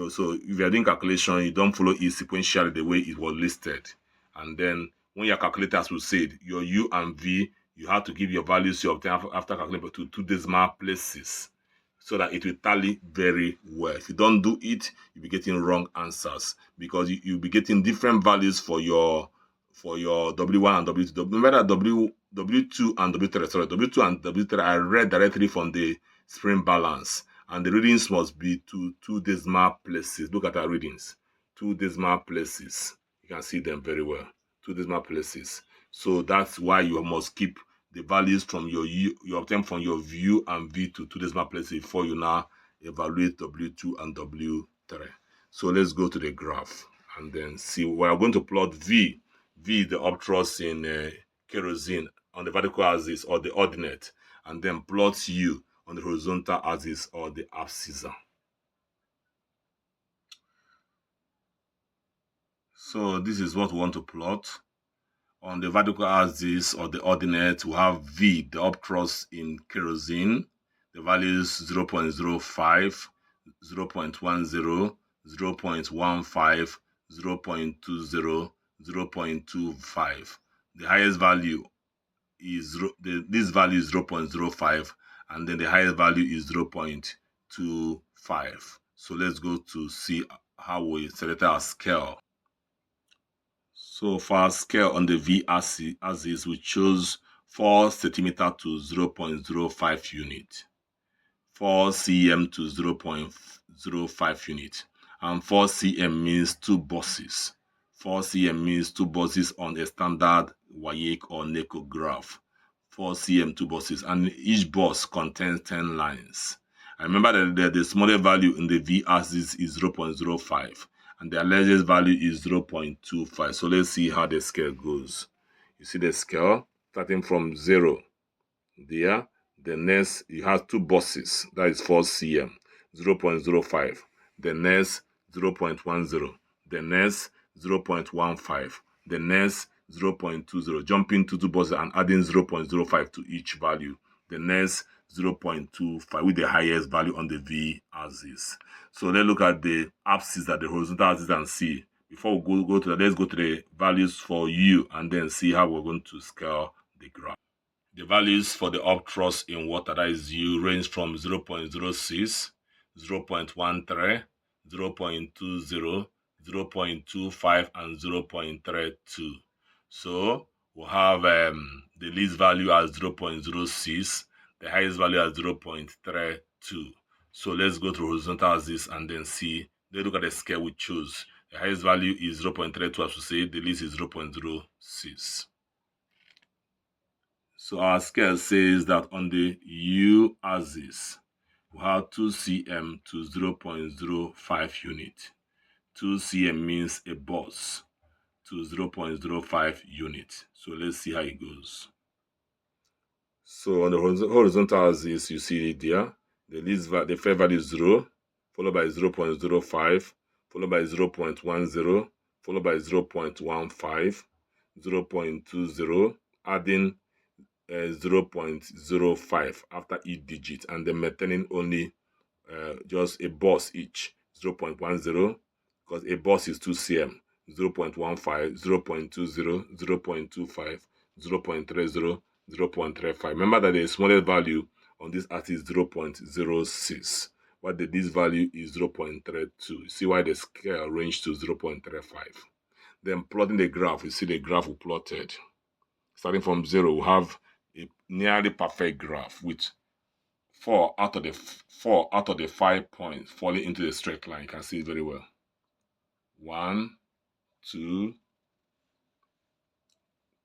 So if you're doing calculation, you don't follow it sequentially the way it was listed. And then when your calculators will say your U and V, you have to give your values you obtain after calculating to 2 decimal places so that it will tally very well. If you don't do it, you'll be getting wrong answers because you'll be getting different values for your W1 and W2. Remember that W2 and W3, W2 and W3 are read directly from the spring balance, and the readings must be to 2 decimal places. Look at our readings. 2 decimal places. You can see them very well. 2 decimal places. So that's why you must keep the values from your U, you obtain from your U and V to 2 decimal places before you now evaluate W2 and W3. So let's go to the graph and then see. We are going to plot V. V is the upthrust in kerosene on the vertical axis or the ordinate, and then plot U on the horizontal axis or the abscissa. So this is what we want to plot. On the vertical axis or the ordinate, we have V, the upthrust in kerosene. The value is 0.05, 0.10, 0.15, 0.20, 0.25. The highest value is this value is 0.05, and then the highest value is 0.25. So let's go to see how we select our scale. So for our scale on the V axis, we chose 4 centimeter to 0.05 unit, 4 cm to 0.05 unit, and 4 cm means 2 buses. 4 cm means 2 buses on a standard WAEC or NECO graph. 4 cm, 2 buses, and each bus contains 10 lines. I remember that the smallest value in the V axis is 0.05, and the largest value is 0.25. So let's see how the scale goes. You see the scale starting from 0 there. The next, you have 2 buses, that is 4 cm, 0.05. The next, 0.10. The next, 0.15. The next, 0.20. Jumping to 2 buses and adding 0.05 to each value. The next, 0.25 with the highest value on the V axis. So let's look at the abscissa, the horizontal axis, and see. Before we go to that, let's go to the values for U and then see how we're going to scale the graph. The values for the upthrust in water, that is U, range from 0.06, 0.13, 0.20, 0.25, and 0.32. So we have the least value as 0.06, the highest value as 0.32. So let's go to horizontal axis and then see. Let's look at the scale we choose. The highest value is 0.32, as we say, the least is 0.06. So our scale says that on the U axis, we have 2 cm to 0.05 unit. 2 cm means a bus to 0.05 unit. So let's see how it goes. So on the horizontal axis, you see it there. The fair value is 0, followed by 0.05, followed by 0.10, followed by 0.15, 0.20, adding 0.05 after each digit, and then maintaining only just a bus each, 0.10, because a bus is 2 cm, 0.15, 0.20, 0.25, 0.30, 0.35. Remember that the smallest value on this axis is 0.06, while the least value is 0.32. See why the scale ranged to 0.35. Then plotting the graph, you see the graph we plotted. Starting from 0, we have a nearly perfect graph with 4 out of the 5 points falling into the straight line. You can see it very well. 1, 2,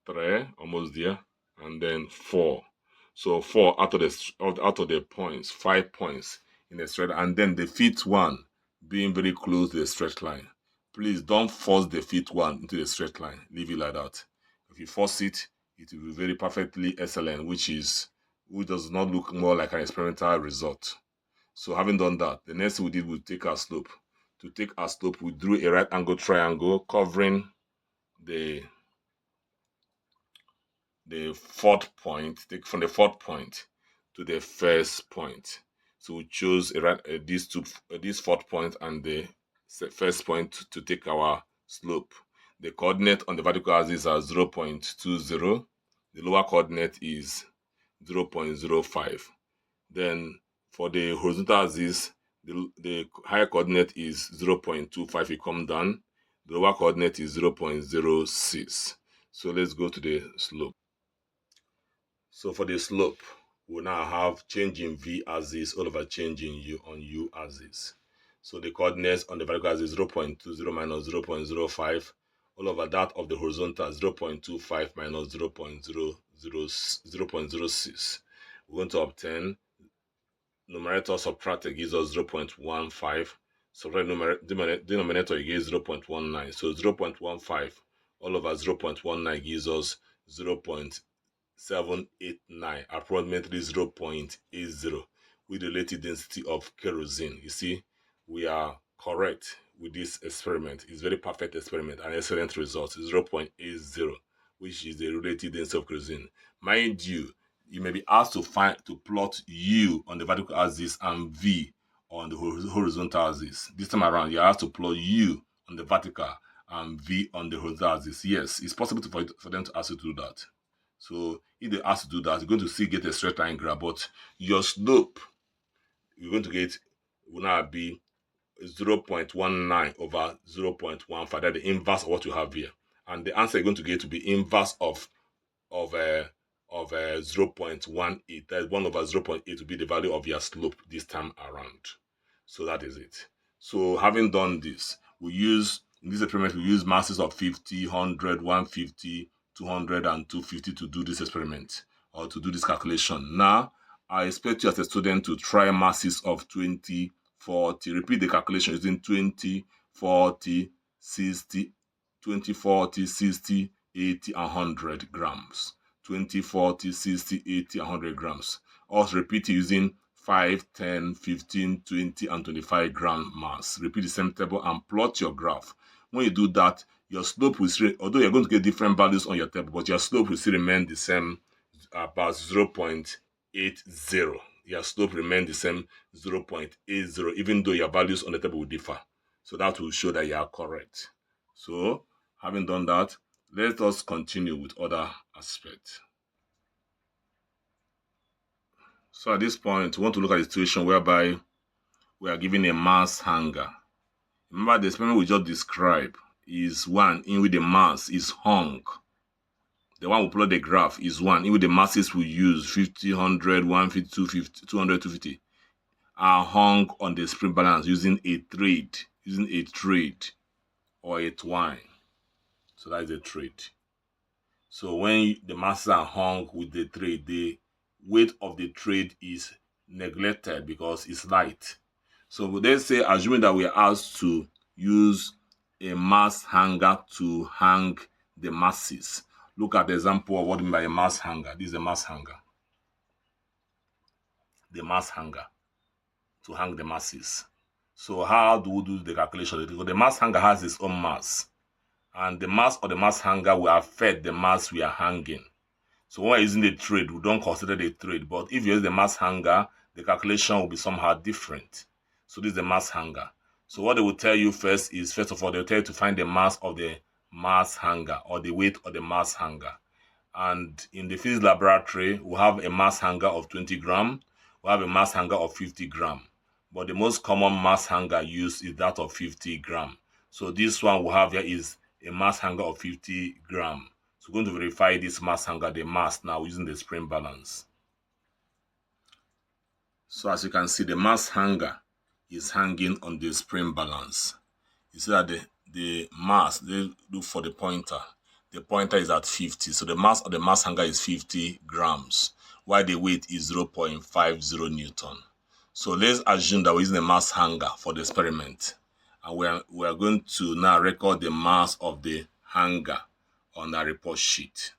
3, almost there, and then 4. So 4 out of the points, 5 points in the straight line, and then the fifth one being very close to the straight line. Please don't force the fifth one into the straight line. Leave it like that. If you force it, it will be very perfectly excellent, which does not look more like an experimental result. So having done that, the next thing we did was take our slope. To take our slope, we drew a right angle triangle covering the fourth point, from the fourth point to the first point. So we chose this fourth point and the first point to take our slope. The coordinate on the vertical axis are 0.20. The lower coordinate is 0.05. Then for the horizontal axis, the higher coordinate is 0.25. You come down. The lower coordinate is 0.06. So let's go to the slope. So for the slope, we now have change in v axis all over change in u axis. So the coordinates on the vertical axis is 0.20 minus 0.05 all over that of the horizontal 0.25 minus 0.06. We're going to obtain numerator subtracted gives us 0.15. Subtract denominator gives 0.19. So 0.15 all over 0.19 gives us 0.789, approximately 0.80, with the relative density of kerosene. You see, we are correct with this experiment. It's a very perfect experiment, an excellent result. 0.80, which is the relative density of kerosene. Mind you, you may be asked to plot U on the vertical axis and V on the horizontal axis. This time around, you're asked to plot U on the vertical and V on the horizontal axis. Yes, it's possible for them to ask you to do that. So if they ask you to do that, you're going to still get a straight line graph, but your slope you're going to get will now be 0.19 over 0.15. That's the inverse of what you have here. And the answer you're going to get will be inverse of 0.18. That is 1 over 0.8 to be the value of your slope this time around. So that is it. So having done this, in this experiment, we use masses of 50, 100, 150, 200, and 250 to do this experiment or to do this calculation. Now, I expect you as a student to try masses of 20, 40. Repeat the calculation using 20, 40, 60, 20, 40, 60, 80, and 100 grams. 20, 40, 60, 80, 100 grams. Also repeat using 5, 10, 15, 20, and 25 gram mass. Repeat the same table and plot your graph. When you do that, your slope will still, although you're going to get different values on your table, but your slope will still remain the same, about 0.80. Your slope remains the same, 0.80, even though your values on the table will differ. So that will show that you are correct. So, having done that, let us continue with other aspects. So at this point, we want to look at the situation whereby we are given a mass hanger. Remember, the experiment we just described is one in which the mass is hung. The one we plot the graph is one in which the masses we use, 50, 100, 150, 250, 200, 250, are hung on the spring balance using a thread or a twine. So that is a thread. So when the masses are hung with the thread, the weight of the thread is neglected because it's light. So let's say, assuming that we are asked to use a mass hanger to hang the masses. Look at the example of what I mean by a mass hanger. This is a mass hanger. The mass hanger to hang the masses. So how do we do the calculation? Because the mass hanger has its own mass. And the mass of the mass hanger will affect the mass we are hanging. So when we're using the trade, we don't consider the trade. But if you use the mass hanger, the calculation will be somehow different. So this is the mass hanger. So what they will tell you first is, first of all, they'll tell you to find the mass of the mass hanger, or the weight of the mass hanger. And in the physics laboratory, we have a mass hanger of 20 gram. We have a mass hanger of 50 gram. But the most common mass hanger used is that of 50 gram. So this one we have here is a mass hanger of 50 gram. So we're going to verify this mass hanger, the mass, now using the spring balance. So as you can see, the mass hanger is hanging on the spring balance. You see that the mass, they look for the pointer. The pointer is at 50. So the mass of the mass hanger is 50 grams, while the weight is 0.50 Newton. So let's assume that we're using a mass hanger for the experiment. And we are going to now record the mass of the hanger on our report sheet.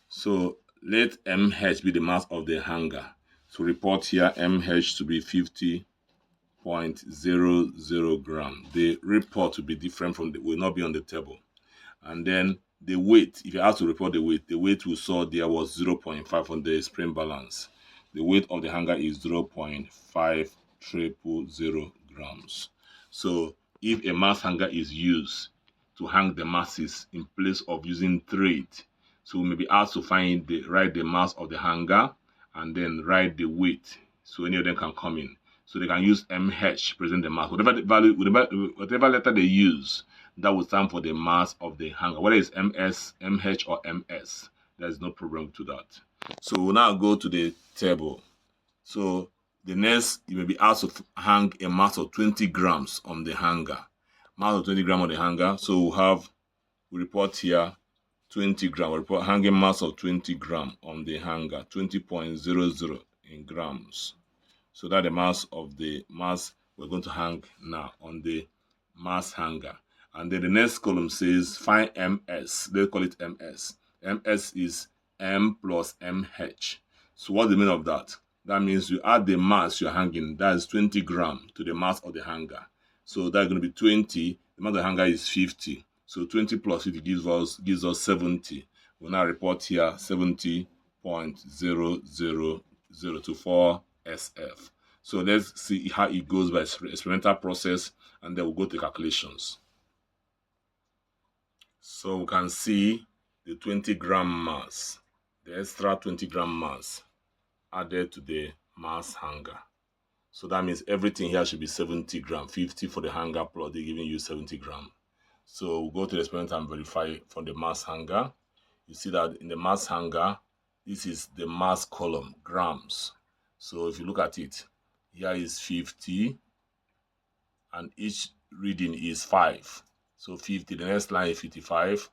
So let mH be the mass of the hanger. So report here mH to be 50.00 gram. The report will be different from will not be on the table. And then the weight, if you have to report the weight we saw there was 0.5 on the spring balance. The weight of the hanger is 0.5000 grams. So if a mass hanger is used to hang the masses in place of using thread, so we may be asked to write the mass of the hanger and then write the weight, so any of them can come in. So they can use mH, present the mass. Whatever the value, whatever letter they use, that will stand for the mass of the hanger. Whether it's ms, mH, or ms, there's no problem to that. So we'll now go to the table. So the next, you may be asked to hang a mass of 20 grams on the hanger. Mass of 20 grams on the hanger. So we report here 20 gram. We report hanging mass of 20 gram on the hanger, 20.00 in grams. So that's the mass of the mass we're going to hang now on the mass hanger. And then the next column says find ms. Let's call it ms. Ms is m plus mh. So what's the meaning of that? That means you add the mass you're hanging, that is 20 gram, to the mass of the hanger. So that's going to be 20. The mass of the hanger is 50. So 20 plus 50 gives us 70. We'll now report here 70.0024 SF. So let's see how it goes by experimental process, and then we'll go to calculations. So we can see the 20 gram mass, the extra 20 gram mass added to the mass hanger. So that means everything here should be 70 gram, 50 for the hanger plus they're giving you 70 gram. So we'll go to the experiment and verify for the mass hanger. You see that in the mass hanger, this is the mass column, grams. So if you look at it, here is 50, and each reading is 5. So 50, the next line is 55,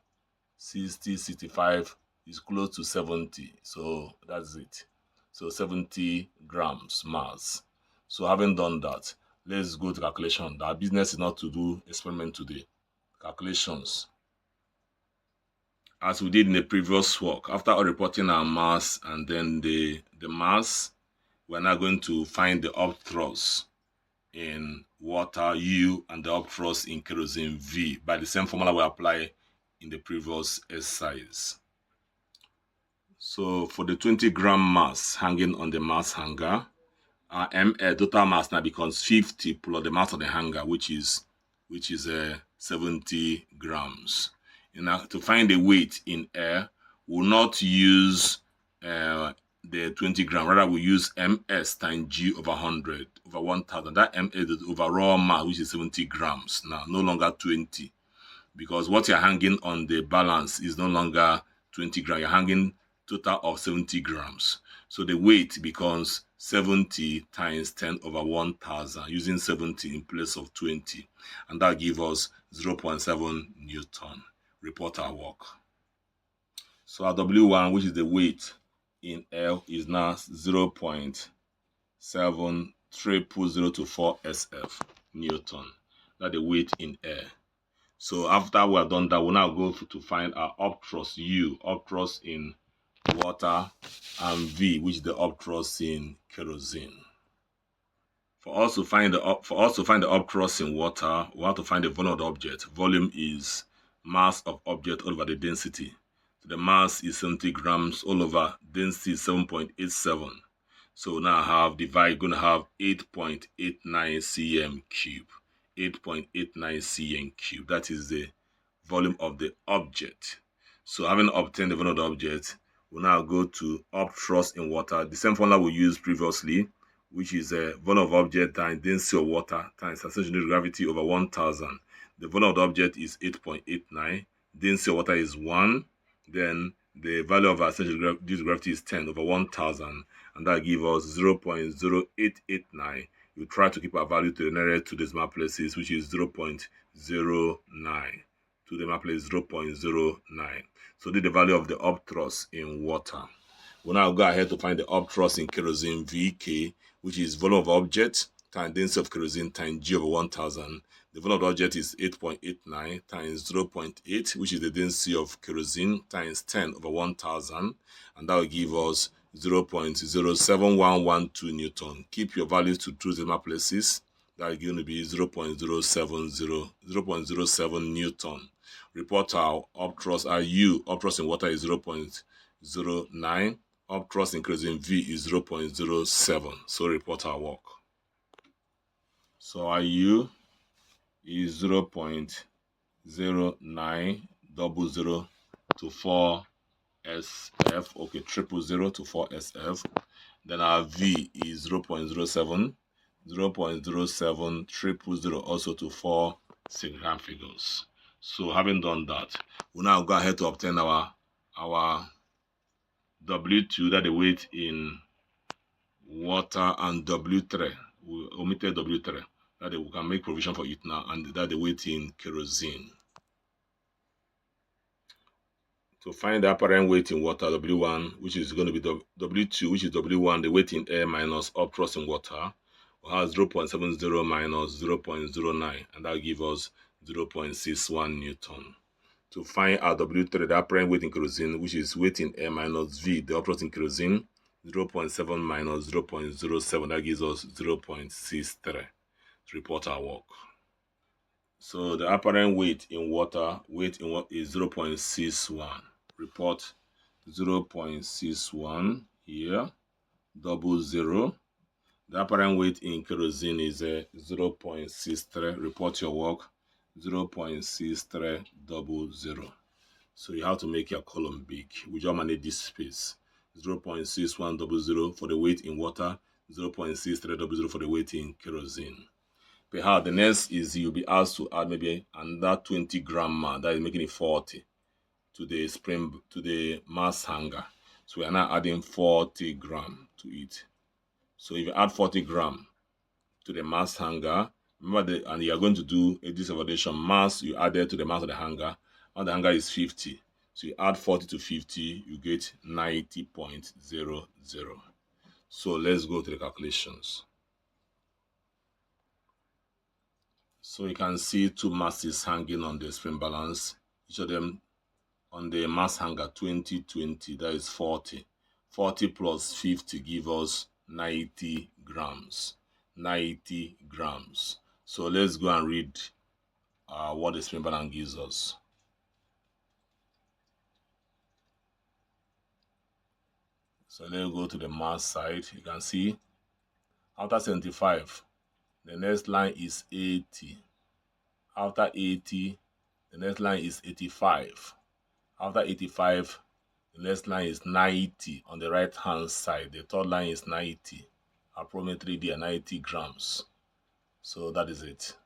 60, 65 is close to 70. So that's it. So 70 grams mass. So having done that, let's go to calculation. Our business is not to do experiment today. Calculations. As we did in the previous work, after reporting our mass and then the mass, we're now going to find the upthrust in water U and the upthrust in kerosene V by the same formula we applied in the previous exercise. So for the 20 gram mass hanging on the mass hanger, our total mass now becomes 50 plus the mass of the hanger, which is 70 grams. And to find the weight in air, we'll not use the 20 gram, rather we use ms times g over 100 over 1000. That ms is the overall mass, which is 70 grams now, no longer 20, because what you're hanging on the balance is no longer 20 grams. You're hanging total of 70 grams. So the weight becomes 70 times 10 over 1000, using 70 in place of 20, and that gives us 0.7 Newton. Report our work. So our W1, which is the weight in L, is now 0.70024 SF Newton. That's the weight in air. So after we have done that, we'll now go to find our upthrust U, upthrust in water, and V, which is the upthrust in kerosene. For us to find the upthrust in water, we have to find the volume of the object. Volume is mass of object over the density. So the mass is 70 grams all over density is 7.87. So now I have divide, going to have 8.89 cm cube. 8.89 cm cube. That is the volume of the object. So having obtained the volume of the object, we'll now go to up thrust in water. The same formula we used previously, which is a volume of object times density of water times acceleration gravity over 1000. The volume of the object is 8.89. Density of water is 1. Then the value of acceleration due to gravity is 10 over 1000. And that gives us 0.0889. You try to keep our value to the nearest two decimal places, which is 0.09. To the decimal place 0.09. So this is the value of the up thrust in water. We'll now go ahead to find the up thrust in kerosene VK, which is volume of object times density of kerosene times G over 1000. The volume of the object is 8.89 times 0.8, which is the density of kerosene, times 10 over 1000, and that will give us 0.07112 Newton. Keep your values to two decimal places. That is going to be 0.070 Newton. Report our up thrust. Our U, up thrust in water, is 0.09. Up thrust in kerosene V is 0.07. So report our work. So our U is 0.0900 to 4 SF. Okay, 000 to 4 SF. Then our V is 0.07. 0.07 000 also to 4 significant figures. So having done that, we'll now go ahead to obtain our W2, that the weight in water, and W3. We omitted W3. That we can make provision for it now, and that the weight in kerosene. To find the apparent weight in water, W1, which is going to be W2, which is W1, the weight in air minus up thrust in water, we have 0.70 minus 0.09, and that gives us 0.61 Newton. To find our W3, the apparent weight in kerosene, which is weight in air minus V, the up thrust in kerosene, 0.7 minus 0.07, that gives us 0.63. To report our work. So the apparent weight in water, is 0.61. Report 0.61 here, 00. The apparent weight in kerosene is 0.63. Report your work, 0.6300. So you have to make your column big. We just manage this space. 0.6100 for the weight in water, 0.6300 for the weight in kerosene. Perhaps the next is you'll be asked to add maybe another 20 gram mass, that is making it 40, to the mass hanger. So we are now adding 40 gram to it. So if you add 40 gram to the mass hanger, remember and you are going to do a disevaluation mass you added to the mass of the hanger, and the hanger is 50. So you add 40 to 50, you get 90.00. So let's go to the calculations. So you can see two masses hanging on the spring balance, each of them on the mass hanger 20, 20, that is 40. 40 plus 50 give us 90 grams. 90 grams. So let's go and read what the spring balance gives us. So let's go to the mass side. You can see after 75, the next line is 80. After 80, the next line is 85. After 85, the next line is 90 on the right hand side. The third line is 90. Approximately there 90 grams. So that is it.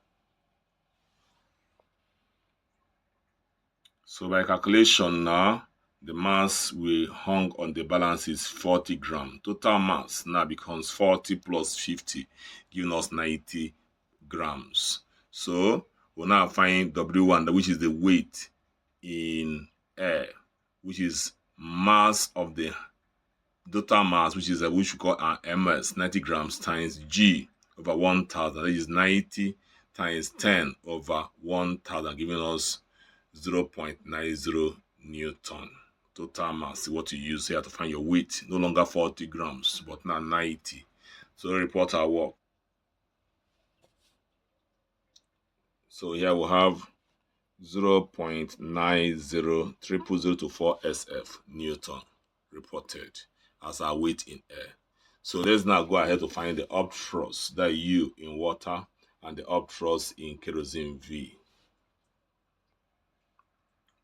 So by calculation now, the mass we hung on the balance is 40 grams. Total mass now becomes 40 plus 50, giving us 90 grams. So we'll now find W1, which is the weight in air, which is mass of the total mass, which we call our MS, 90 grams times G over 1000. That is 90 times 10 over 1000, giving us 0.90 Newton. Total mass, what you use here to find your weight. No longer 40 grams, but now 90. So report our work. So here we have 0.90024 SF Newton reported as our weight in air. So let's now go ahead to find the up thrust, that U in water, and the up thrust in kerosene V.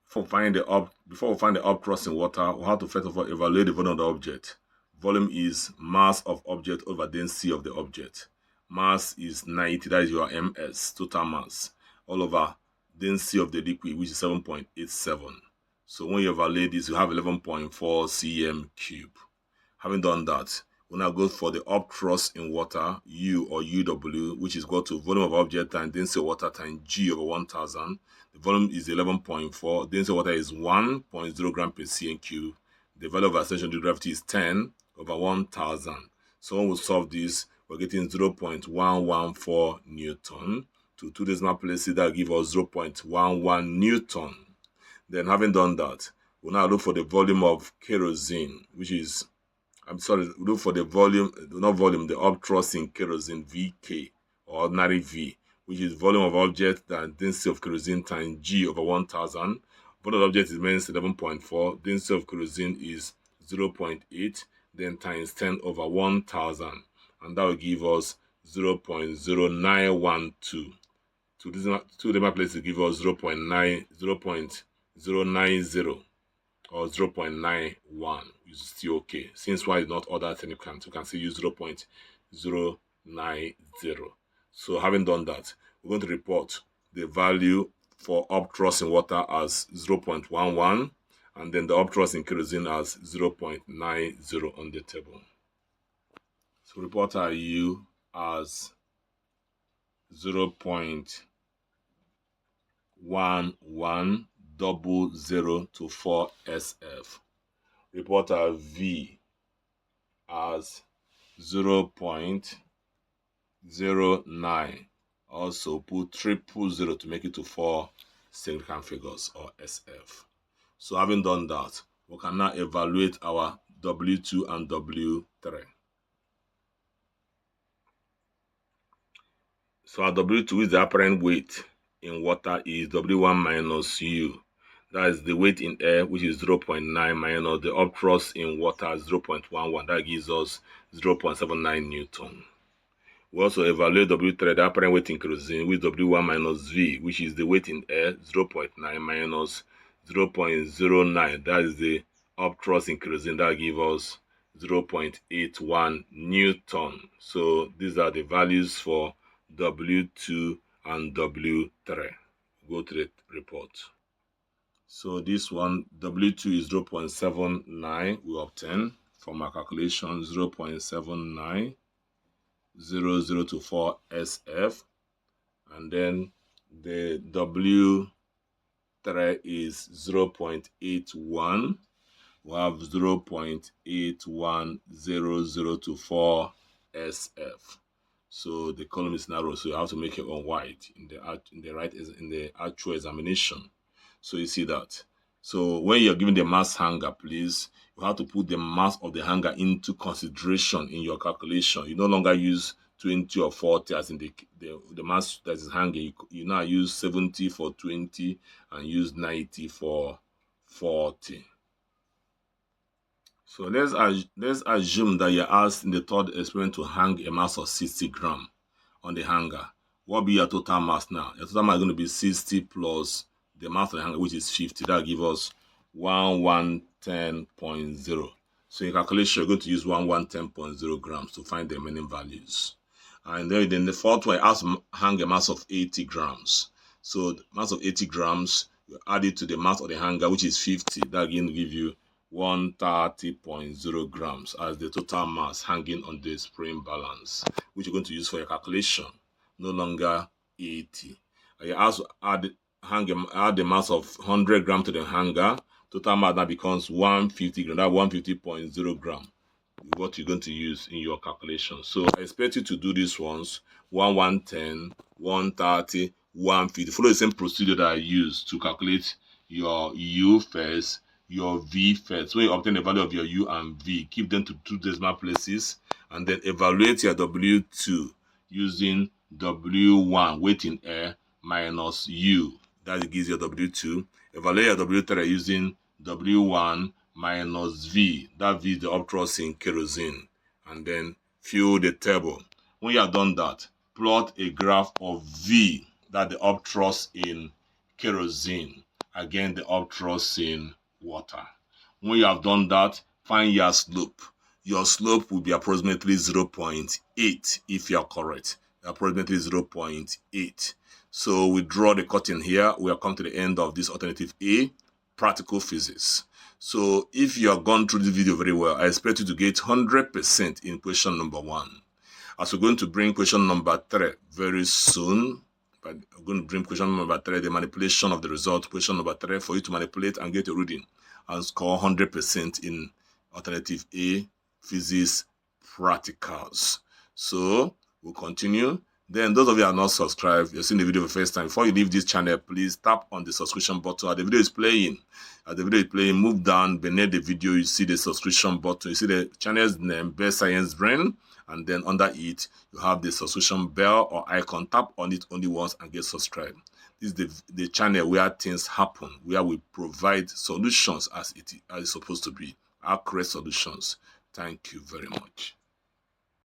Before we find the up thrust in water, we have to first of all evaluate the volume of the object. Volume is mass of object over density of the object. Mass is 90, that is your ms, total mass, all over density of the liquid, which is 7.87. So when you evaluate this, you have 11.4 cm cube. Having done that, we now go for the up thrust in water, U or UW, which is equal to volume of object times density of water times G over 1000. The volume is 11.4. Density of water is 1.0 gram per cm cube. The value of acceleration due to gravity is 10 over 1000. So when we solve this, we're getting 0.114 Newton. To 2 decimal places, that will give us 0.11 Newton. Then having done that, we'll now look for the volume of kerosene, which is, look for the volume, the up thrust in kerosene, VK, or ordinary V, which is volume of object and density of kerosene times G over 1000. Volume of object is minus 11.4, density of kerosene is 0.8, then times 10 over 1000, and that will give us 0.0912. To decimal place to give us 0.90 or 0.91, which is still okay. Since Y is not ordered significant, we can still use 0.090. So having done that, we're going to report the value for up thrust in water as 0.11, and then the up thrust in kerosene as 0.90 on the table. So report our U as 0.110024 SF. Report our V as 0.09. Also put 000 to make it to 4 significant figures, or SF. So having done that, we can now evaluate our W2 and W3. So our W2 is the apparent weight in water is W1 minus U. That is the weight in air, which is 0.9 minus the up thrust in water, 0.11. That gives us 0.79 Newton. We also evaluate W3, the apparent weight in kerosene, with W1 minus V, which is the weight in air, 0.9 minus 0.09. That is the up thrust in kerosene. That gives us 0.81 Newton. So these are the values for W2 and W3. Go to the report. So this one, W2 is 0.79, we obtain from our calculation 0.790024 SF, and then the W3 is 0.81. We have 0.810024 SF. So the column is narrow, so you have to make it on wide in the actual examination. So you see that. So when you're given the mass hanger, please, you have to put the mass of the hanger into consideration in your calculation. You no longer use 20 or 40 as in the mass that is hanging. You now use 70 for 20 and use 90 for 40. So let's assume that you're asked in the third experiment to hang a mass of 60 grams on the hanger. What will be your total mass now? Your total mass is going to be 60 plus the mass of the hanger, which is 50. That will give us 1110.0. So in calculation, you're going to use 1110.0 grams to find the remaining values. And then the fourth one, I asked to hang a mass of 80 grams. So the mass of 80 grams, you add it to the mass of the hanger, which is 50. That again will give you 130.0 grams as the total mass hanging on the spring balance, which you're going to use for your calculation, no longer 80. You also add the mass of 100 grams to the hanger. Total mass now becomes 150 grams. That 150.0 grams is what you're going to use in your calculation. So I expect you to do these ones: 110, 130, 150. Follow the same procedure that I used to calculate your U first, your V first. When you obtain the value of your U and V, keep them to 2 decimal places, and then evaluate your W2 using W1, weight in air, minus U, That gives you W2. Evaluate your W3 using W1 minus V. That V is the upthrust in kerosene. And then fill the table. When you have done that, plot a graph of V, that the upthrust in kerosene, again the upthrust in water. When you have done that, find your slope. Your slope will be approximately 0.8 if you are correct. Approximately 0.8. So we draw the curtain here. We have come to the end of this alternative A, practical physics. So if you have gone through the video very well, I expect you to get 100% in question number 1. As we're going to bring question number 3 very soon, but I'm going to bring question number 3, the manipulation of the result, question number 3, for you to manipulate and get a reading and score 100% in alternative A, physics practicals. So we'll continue. Then those of you who are not subscribed, you're seeing the video for the first time, before you leave this channel, please tap on the subscription button. As the video is playing, move down beneath the video, you see the subscription button. You see the channel's name, Best Science Brain, and then under it, you have the subscription bell or icon. Tap on it only once and get subscribed. This is the channel where things happen, where we provide solutions as it's supposed to be, accurate solutions. Thank you very much.